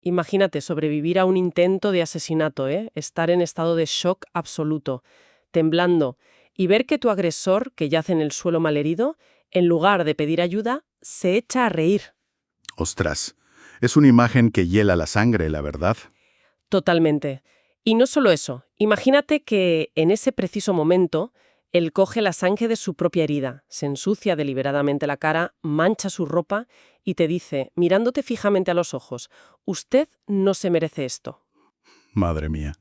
Imagínate sobrevivir a un intento de asesinato, ¿eh? Estar en estado de shock absoluto, temblando, y ver que tu agresor, que yace en el suelo malherido, en lugar de pedir ayuda, se echa a reír. Ostras, es una imagen que hiela la sangre, la verdad. Totalmente. Y no solo eso, imagínate que en ese preciso momento él coge la sangre de su propia herida, se ensucia deliberadamente la cara, mancha su ropa y te dice, mirándote fijamente a los ojos, usted no se merece esto. Madre mía.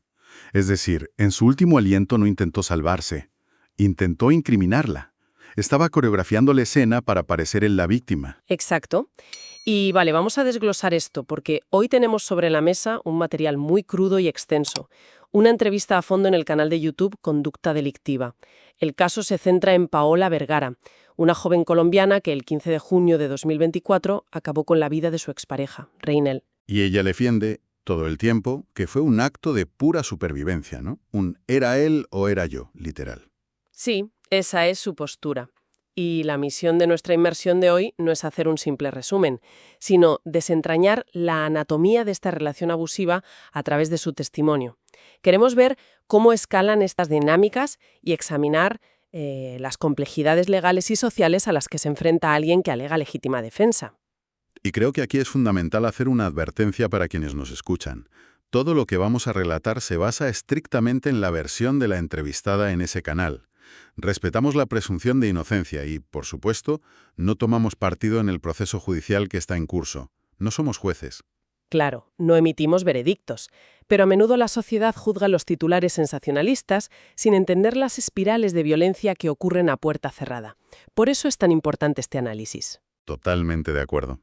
Es decir, en su último aliento no intentó salvarse, intentó incriminarla. Estaba coreografiando la escena para parecer en la víctima. Exacto. Y vale, vamos a desglosar esto, porque hoy tenemos sobre la mesa un material muy crudo y extenso. Una entrevista a fondo en el canal de YouTube Conducta Delictiva. El caso se centra en Paola Vergara, una joven colombiana que el 15 de junio de 2024 acabó con la vida de su expareja, Reinel. Y ella defiende todo el tiempo que fue un acto de pura supervivencia, ¿no? Un era él o era yo, literal. Sí, esa es su postura. Y la misión de nuestra inmersión de hoy no es hacer un simple resumen, sino desentrañar la anatomía de esta relación abusiva a través de su testimonio. Queremos ver cómo escalan estas dinámicas y examinar las complejidades legales y sociales a las que se enfrenta alguien que alega legítima defensa. Y creo que aquí es fundamental hacer una advertencia para quienes nos escuchan. Todo lo que vamos a relatar se basa estrictamente en la versión de la entrevistada en ese canal. Respetamos la presunción de inocencia y, por supuesto, no tomamos partido en el proceso judicial que está en curso. No somos jueces. Claro, no emitimos veredictos, pero a menudo la sociedad juzga los titulares sensacionalistas sin entender las espirales de violencia que ocurren a puerta cerrada. Por eso es tan importante este análisis. Totalmente de acuerdo.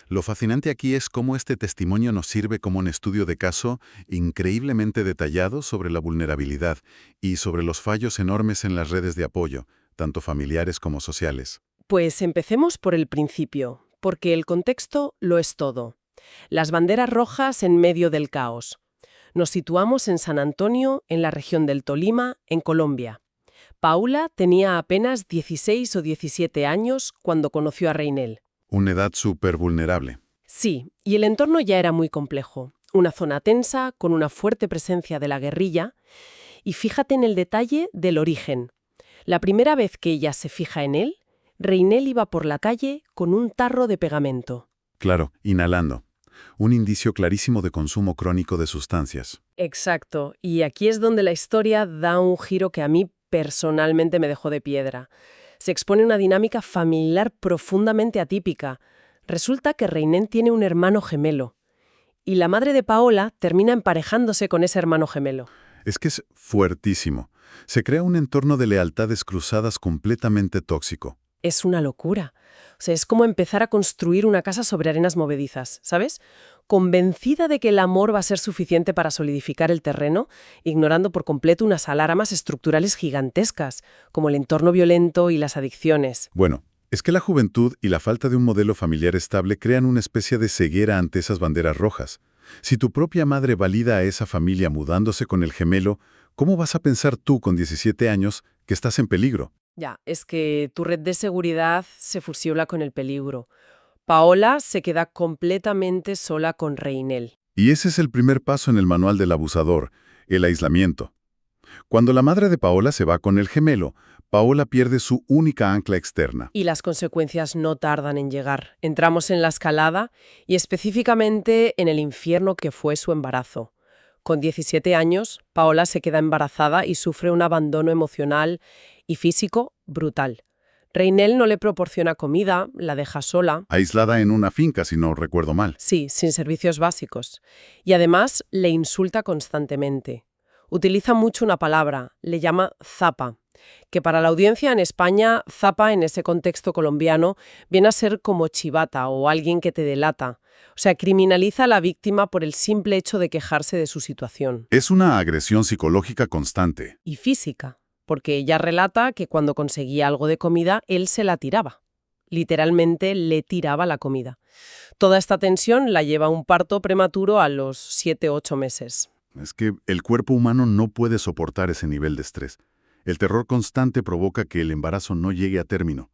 Lo fascinante aquí es cómo este testimonio nos sirve como un estudio de caso increíblemente detallado sobre la vulnerabilidad y sobre los fallos enormes en las redes de apoyo, tanto familiares como sociales. Pues empecemos por el principio, porque el contexto lo es todo. Las banderas rojas en medio del caos. Nos situamos en San Antonio, en la región del Tolima, en Colombia. Paula tenía apenas 16 o 17 años cuando conoció a Reinel. Una edad súper vulnerable. Sí, y el entorno ya era muy complejo. Una zona tensa, con una fuerte presencia de la guerrilla. Y fíjate en el detalle del origen. La primera vez que ella se fija en él, Reinel iba por la calle con un tarro de pegamento. Claro, inhalando. Un indicio clarísimo de consumo crónico de sustancias. Exacto, y aquí es donde la historia da un giro que a mí personalmente me dejó de piedra. Se expone una dinámica familiar profundamente atípica. Resulta que Reinel tiene un hermano gemelo, y la madre de Paola termina emparejándose con ese hermano gemelo. Es que es fuertísimo. Se crea un entorno de lealtades cruzadas completamente tóxico. Es una locura. O sea, es como empezar a construir una casa sobre arenas movedizas, ¿sabes? Convencida de que el amor va a ser suficiente para solidificar el terreno, ignorando por completo unas alarmas estructurales gigantescas, como el entorno violento y las adicciones. Bueno, es que la juventud y la falta de un modelo familiar estable crean una especie de ceguera ante esas banderas rojas. Si tu propia madre valida a esa familia mudándose con el gemelo, ¿cómo vas a pensar tú con 17 años que estás en peligro? Ya, es que tu red de seguridad se fusiona con el peligro. Paola se queda completamente sola con Reinel. Y ese es el primer paso en el manual del abusador, el aislamiento. Cuando la madre de Paola se va con el gemelo, Paola pierde su única ancla externa. Y las consecuencias no tardan en llegar. Entramos en la escalada y específicamente en el infierno que fue su embarazo. Con 17 años, Paola se queda embarazada y sufre un abandono emocional y físico brutal. Reinel no le proporciona comida, la deja sola. Aislada en una finca, si no recuerdo mal. Sí, sin servicios básicos. Y además le insulta constantemente. Utiliza mucho una palabra, le llama zapa, que para la audiencia en España, zapa en ese contexto colombiano viene a ser como chivata o alguien que te delata. O sea, criminaliza a la víctima por el simple hecho de quejarse de su situación. Es una agresión psicológica constante. Y física, porque ella relata que cuando conseguía algo de comida, él se la tiraba. Literalmente le tiraba la comida. Toda esta tensión la lleva a un parto prematuro a los 7 u 8 meses. Es que el cuerpo humano no puede soportar ese nivel de estrés. El terror constante provoca que el embarazo no llegue a término.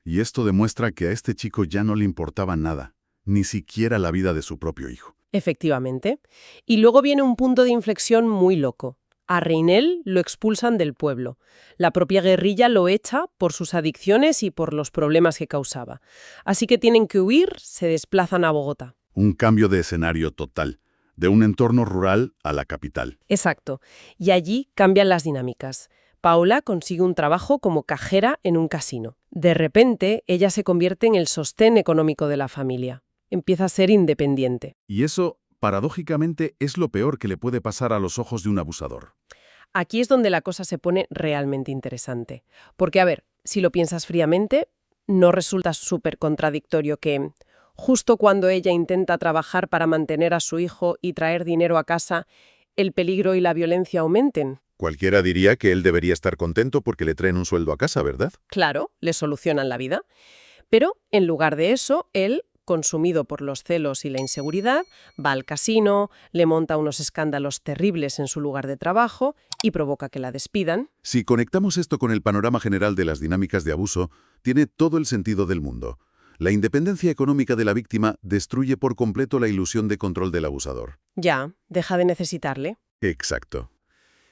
Y esto demuestra que a este chico ya no le importaba nada, ni siquiera la vida de su propio hijo. Efectivamente. Y luego viene un punto de inflexión muy loco. A Reinel lo expulsan del pueblo. La propia guerrilla lo echa por sus adicciones y por los problemas que causaba. Así que tienen que huir, se desplazan a Bogotá. Un cambio de escenario total, de un entorno rural a la capital. Exacto. Y allí cambian las dinámicas. Paola consigue un trabajo como cajera en un casino. De repente, ella se convierte en el sostén económico de la familia. Empieza a ser independiente. Y eso, paradójicamente, es lo peor que le puede pasar a los ojos de un abusador. Aquí es donde la cosa se pone realmente interesante. Porque, a ver, si lo piensas fríamente, no resulta súper contradictorio que, justo cuando ella intenta trabajar para mantener a su hijo y traer dinero a casa, el peligro y la violencia aumenten. Cualquiera diría que él debería estar contento porque le traen un sueldo a casa, ¿verdad? Claro, le solucionan la vida. Pero, en lugar de eso, él, consumido por los celos y la inseguridad, va al casino, le monta unos escándalos terribles en su lugar de trabajo y provoca que la despidan. Si conectamos esto con el panorama general de las dinámicas de abuso, tiene todo el sentido del mundo. La independencia económica de la víctima destruye por completo la ilusión de control del abusador. Ya, deja de necesitarle. Exacto.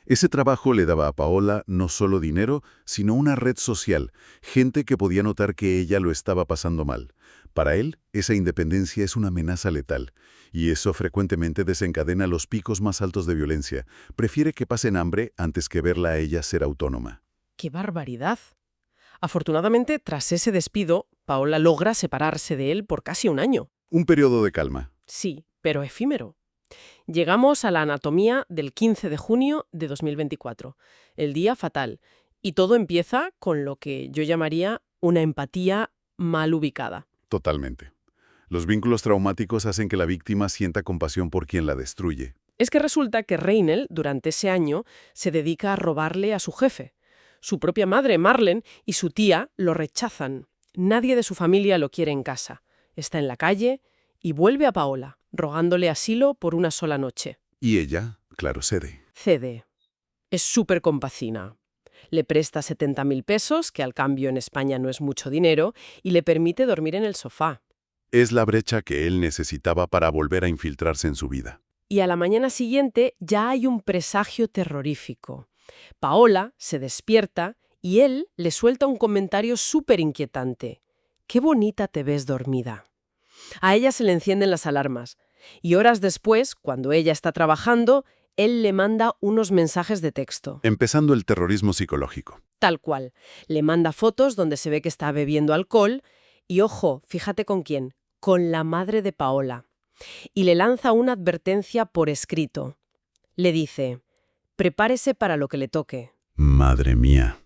Ese trabajo le daba a Paola no solo dinero, sino una red social, gente que podía notar que ella lo estaba pasando mal. Para él, esa independencia es una amenaza letal, y eso frecuentemente desencadena los picos más altos de violencia. Prefiere que pasen hambre antes que verla a ella ser autónoma. ¡Qué barbaridad! Afortunadamente, tras ese despido, Paola logra separarse de él por casi un año. Un periodo de calma. Sí, pero efímero. Llegamos a la anatomía del 15 de junio de 2024, el día fatal, y todo empieza con lo que yo llamaría una empatía mal ubicada. Totalmente. Los vínculos traumáticos hacen que la víctima sienta compasión por quien la destruye. Es que resulta que Reinel, durante ese año, se dedica a robarle a su jefe. Su propia madre, Marlene, y su tía lo rechazan. Nadie de su familia lo quiere en casa. Está en la calle y vuelve a Paola, rogándole asilo por una sola noche. Y ella, claro, cede. Cede. Es súper compacina. Le presta 70.000 pesos, que al cambio en España no es mucho dinero, y le permite dormir en el sofá. Es la brecha que él necesitaba para volver a infiltrarse en su vida. Y a la mañana siguiente ya hay un presagio terrorífico. Paola se despierta y él le suelta un comentario súper inquietante. «Qué bonita te ves dormida». A ella se le encienden las alarmas. Y horas después, cuando ella está trabajando, él le manda unos mensajes de texto. Empezando el terrorismo psicológico. Tal cual. Le manda fotos donde se ve que está bebiendo alcohol. Y ojo, fíjate con quién. Con la madre de Paola. Y le lanza una advertencia por escrito. Le dice: «Prepárese para lo que le toque». Madre mía.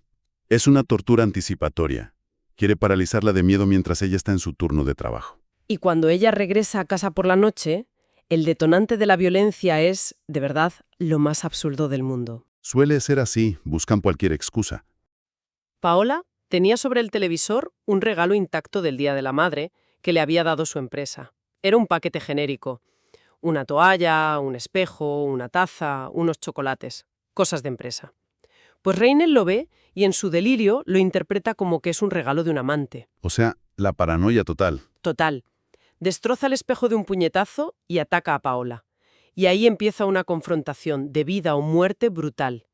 Es una tortura anticipatoria. Quiere paralizarla de miedo mientras ella está en su turno de trabajo. Y cuando ella regresa a casa por la noche, el detonante de la violencia es, de verdad, lo más absurdo del mundo. Suele ser así, buscan cualquier excusa. Paola tenía sobre el televisor un regalo intacto del Día de la Madre que le había dado su empresa. Era un paquete genérico. Una toalla, un espejo, una taza, unos chocolates. Cosas de empresa. Pues Reinel lo ve y en su delirio lo interpreta como que es un regalo de un amante. O sea, la paranoia total. Total. Destroza el espejo de un puñetazo y ataca a Paola. Y ahí empieza una confrontación de vida o muerte brutal.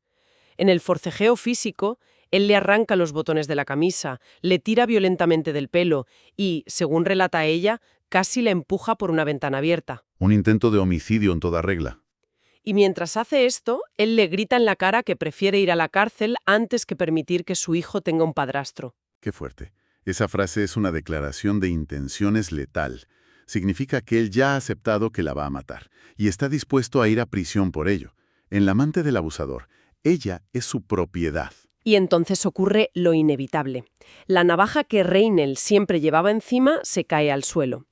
En el forcejeo físico, él le arranca los botones de la camisa, le tira violentamente del pelo y, según relata ella, casi la empuja por una ventana abierta. Un intento de homicidio en toda regla. Y mientras hace esto, él le grita en la cara que prefiere ir a la cárcel antes que permitir que su hijo tenga un padrastro. Qué fuerte. Esa frase es una declaración de intenciones letal. Significa que él ya ha aceptado que la va a matar y está dispuesto a ir a prisión por ello. En la amante del abusador, ella es su propiedad. Y entonces ocurre lo inevitable. La navaja que Reinel siempre llevaba encima se cae al suelo.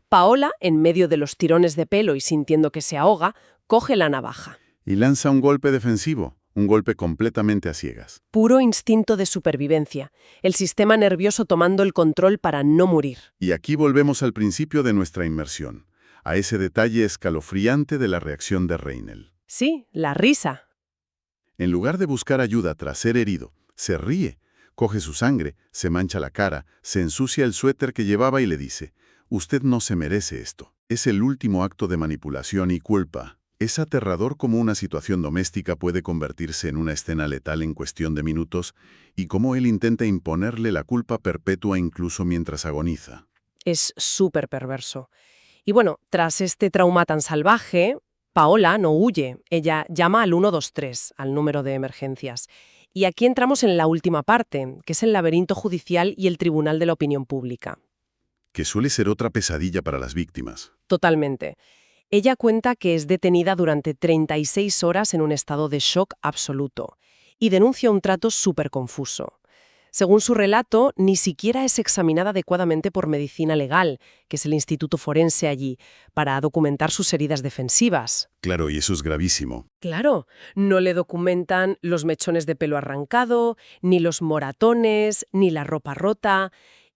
Paola, en medio de los tirones de pelo y sintiendo que se ahoga, coge la navaja. Y lanza un golpe defensivo, un golpe completamente a ciegas. Puro instinto de supervivencia, el sistema nervioso tomando el control para no morir. Y aquí volvemos al principio de nuestra inmersión, a ese detalle escalofriante de la reacción de Reinel. Sí, la risa. En lugar de buscar ayuda tras ser herido, se ríe, coge su sangre, se mancha la cara, se ensucia el suéter que llevaba y le dice: Usted no se merece esto. Es el último acto de manipulación y culpa. Es aterrador cómo una situación doméstica puede convertirse en una escena letal en cuestión de minutos y cómo él intenta imponerle la culpa perpetua incluso mientras agoniza. Es súper perverso. Y bueno, tras este trauma tan salvaje, Paola no huye. Ella llama al 123, al número de emergencias. Y aquí entramos en la última parte, que es el laberinto judicial y el tribunal de la opinión pública. Que suele ser otra pesadilla para las víctimas. Totalmente. Ella cuenta que es detenida durante 36 horas en un estado de shock absoluto y denuncia un trato súper confuso. Según su relato, ni siquiera es examinada adecuadamente por medicina legal, que es el instituto forense allí, para documentar sus heridas defensivas. Claro, y eso es gravísimo. Claro, no le documentan los mechones de pelo arrancado, ni los moratones, ni la ropa rota.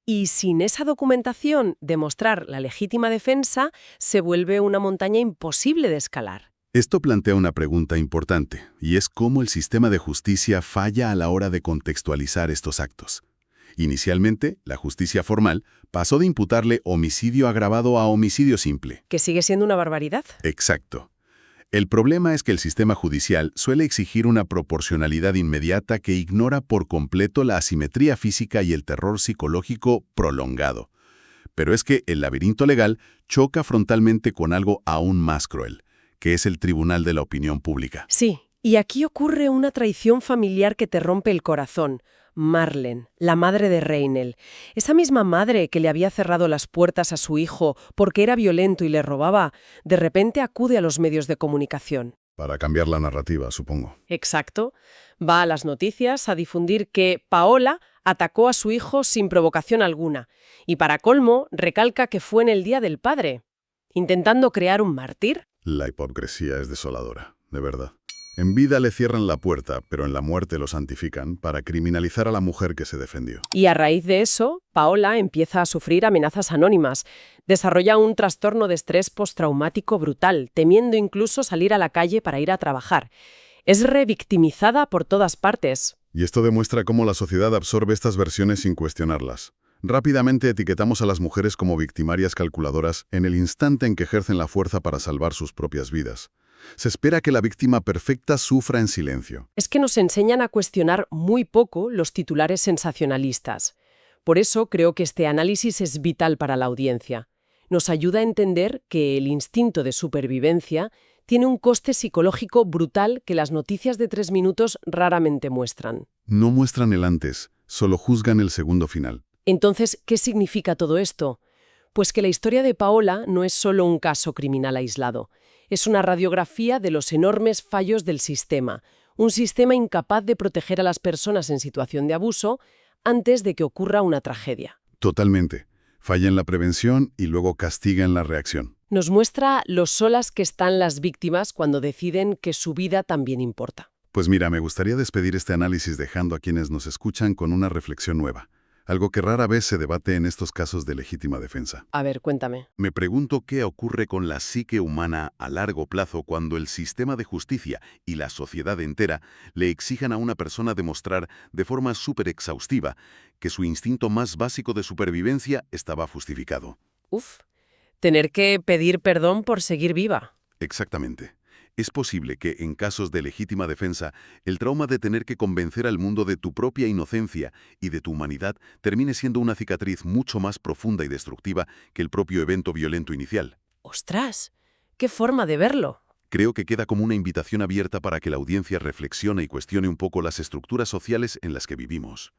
Y sin esa documentación, demostrar la legítima defensa se vuelve una montaña imposible de escalar. Esto plantea una pregunta importante, y es cómo el sistema de justicia falla a la hora de contextualizar estos actos. Inicialmente, la justicia formal pasó de imputarle homicidio agravado a homicidio simple. ¿Que sigue siendo una barbaridad? Exacto. El problema es que el sistema judicial suele exigir una proporcionalidad inmediata que ignora por completo la asimetría física y el terror psicológico prolongado. Pero es que el laberinto legal choca frontalmente con algo aún más cruel, que es el tribunal de la opinión pública. Sí, y aquí ocurre una traición familiar que te rompe el corazón. Marlene, la madre de Reinel. Esa misma madre que le había cerrado las puertas a su hijo porque era violento y le robaba, de repente acude a los medios de comunicación. Para cambiar la narrativa, supongo. Exacto. Va a las noticias a difundir que Paola atacó a su hijo sin provocación alguna. Y para colmo, recalca que fue en el Día del Padre, intentando crear un mártir. La hipocresía es desoladora, de verdad. En vida le cierran la puerta, pero en la muerte lo santifican para criminalizar a la mujer que se defendió. Y a raíz de eso, Paola empieza a sufrir amenazas anónimas. Desarrolla un trastorno de estrés postraumático brutal, temiendo incluso salir a la calle para ir a trabajar. Es revictimizada por todas partes. Y esto demuestra cómo la sociedad absorbe estas versiones sin cuestionarlas. Rápidamente etiquetamos a las mujeres como victimarias calculadoras en el instante en que ejercen la fuerza para salvar sus propias vidas. Se espera que la víctima perfecta sufra en silencio. Es que nos enseñan a cuestionar muy poco los titulares sensacionalistas. Por eso creo que este análisis es vital para la audiencia. Nos ayuda a entender que el instinto de supervivencia tiene un coste psicológico brutal que las noticias de 3 minutos raramente muestran. No muestran el antes, solo juzgan el segundo final. Entonces, ¿qué significa todo esto? Pues que la historia de Paola no es solo un caso criminal aislado. Es una radiografía de los enormes fallos del sistema, un sistema incapaz de proteger a las personas en situación de abuso antes de que ocurra una tragedia. Totalmente. Falla en la prevención y luego castiga en la reacción. Nos muestra lo solas que están las víctimas cuando deciden que su vida también importa. Pues mira, me gustaría despedir este análisis dejando a quienes nos escuchan con una reflexión nueva. Algo que rara vez se debate en estos casos de legítima defensa. A ver, cuéntame. Me pregunto qué ocurre con la psique humana a largo plazo cuando el sistema de justicia y la sociedad entera le exijan a una persona demostrar de forma súper exhaustiva que su instinto más básico de supervivencia estaba justificado. Uf, tener que pedir perdón por seguir viva. Exactamente. Es posible que, en casos de legítima defensa, el trauma de tener que convencer al mundo de tu propia inocencia y de tu humanidad termine siendo una cicatriz mucho más profunda y destructiva que el propio evento violento inicial. ¡Ostras! ¡Qué forma de verlo! Creo que queda como una invitación abierta para que la audiencia reflexione y cuestione un poco las estructuras sociales en las que vivimos.